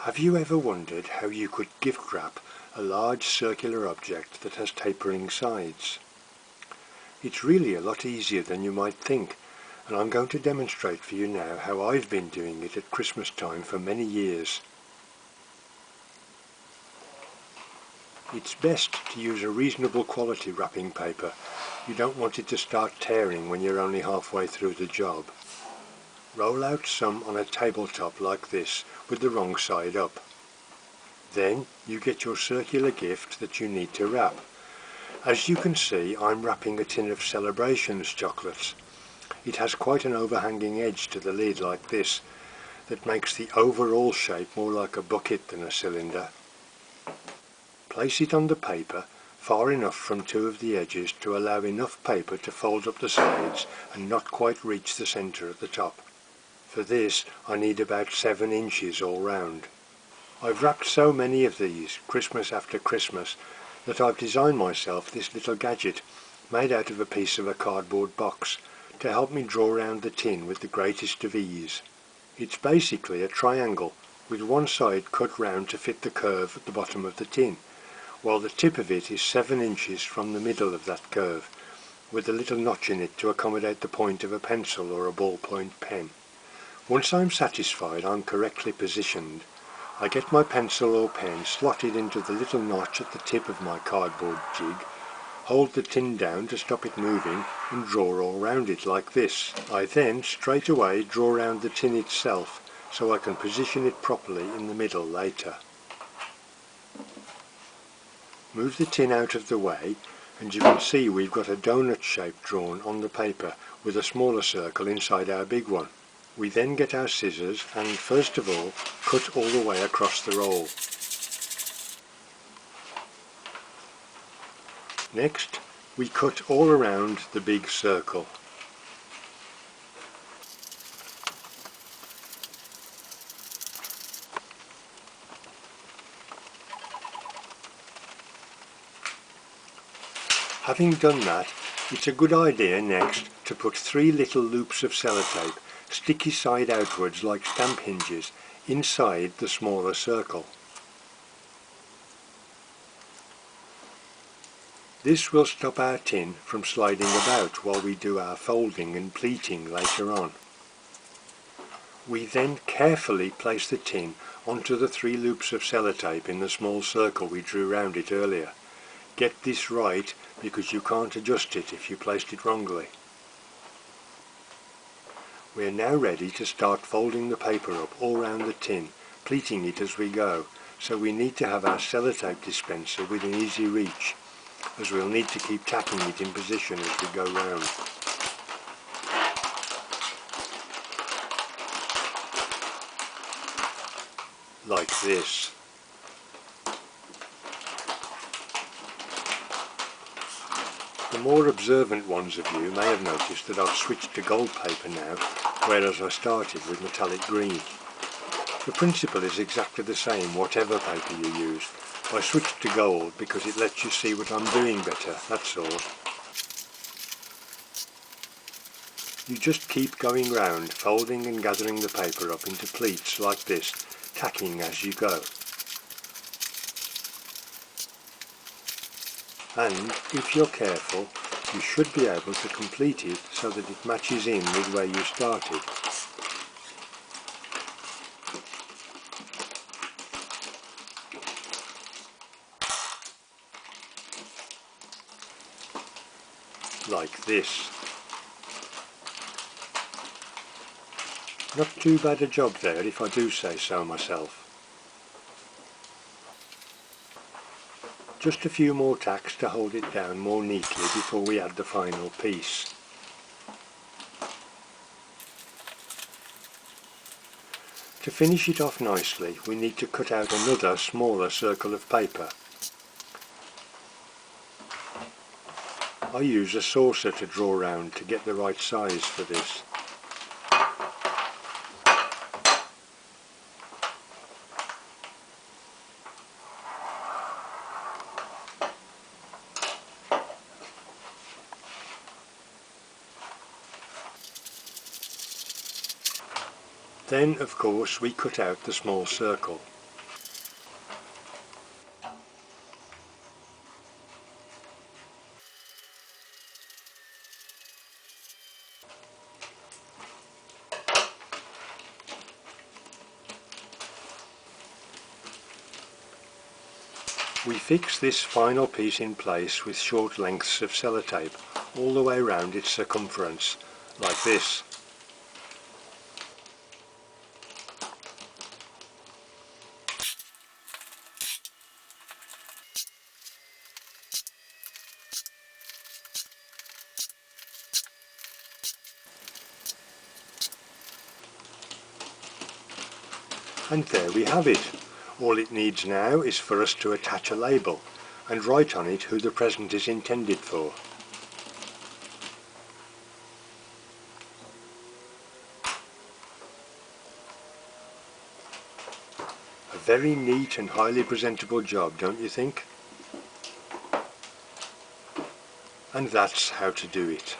Have you ever wondered how you could gift wrap a large circular object that has tapering sides? It's really a lot easier than you might think, and I'm going to demonstrate for you now how I've been doing it at Christmas time for many years. It's best to use a reasonable quality wrapping paper. You don't want it to start tearing when you're only halfway through the job. Roll out some on a tabletop like this with the wrong side up. Then you get your circular gift that you need to wrap. As you can see, I'm wrapping a tin of Celebrations chocolates. It has quite an overhanging edge to the lid like this that makes the overall shape more like a bucket than a cylinder. Place it on the paper far enough from two of the edges to allow enough paper to fold up the sides and not quite reach the centre at the top. For this I need about 7 inches all round. I've wrapped so many of these, Christmas after Christmas, that I've designed myself this little gadget made out of a piece of a cardboard box to help me draw round the tin with the greatest of ease. It's basically a triangle with one side cut round to fit the curve at the bottom of the tin, while the tip of it is 7 inches from the middle of that curve, with a little notch in it to accommodate the point of a pencil or a ballpoint pen. Once I'm satisfied I'm correctly positioned, I get my pencil or pen slotted into the little notch at the tip of my cardboard jig, hold the tin down to stop it moving and draw all round it like this. I then straight away draw round the tin itself so I can position it properly in the middle later. Move the tin out of the way and you can see we've got a donut shape drawn on the paper with a smaller circle inside our big one. We then get our scissors and first of all cut all the way across the roll. Next we cut all around the big circle. Having done that, it's a good idea next to put 3 little loops of sellotape, sticky side outwards like stamp hinges, inside the smaller circle. This will stop our tin from sliding about while we do our folding and pleating later on. We then carefully place the tin onto the 3 loops of sellotape in the small circle we drew round it earlier. Get this right because you can't adjust it if you placed it wrongly. We are now ready to start folding the paper up all round the tin, pleating it as we go, so we need to have our sellotape dispenser within easy reach, as we'll need to keep tapping it in position as we go round. Like this. The more observant ones of you may have noticed that I've switched to gold paper now, whereas I started with metallic green. The principle is exactly the same whatever paper you use. I switched to gold because it lets you see what I'm doing better, that's all. You just keep going round, folding and gathering the paper up into pleats like this, tacking as you go. And if you're careful, you should be able to complete it so that it matches in with where you started. Like this. Not too bad a job there if I do say so myself. Just a few more tacks to hold it down more neatly before we add the final piece. To finish it off nicely, we need to cut out another smaller circle of paper. I use a saucer to draw round to get the right size for this. Then, of course, we cut out the small circle. We fix this final piece in place with short lengths of sellotape all the way around its circumference, like this. And there we have it. All it needs now is for us to attach a label and write on it who the present is intended for. A very neat and highly presentable job, don't you think? And that's how to do it.